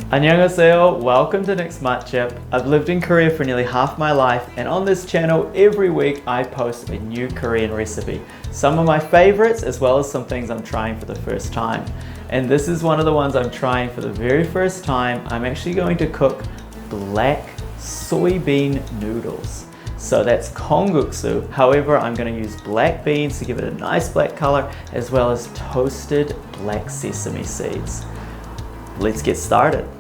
안녕하세요, welcome to Next Smart Chip. I've lived in Korea for nearly half my life, and on this channel every week I post a new Korean recipe. Some of my favorites as well as some things I'm trying for the first time. And this is one of the ones I'm trying for the very first time. I'm actually going to cook black soybean noodles. So that's kongguksu. However, I'm going to use black beans to give it a nice black color as well as toasted black sesame seeds. Let's get started.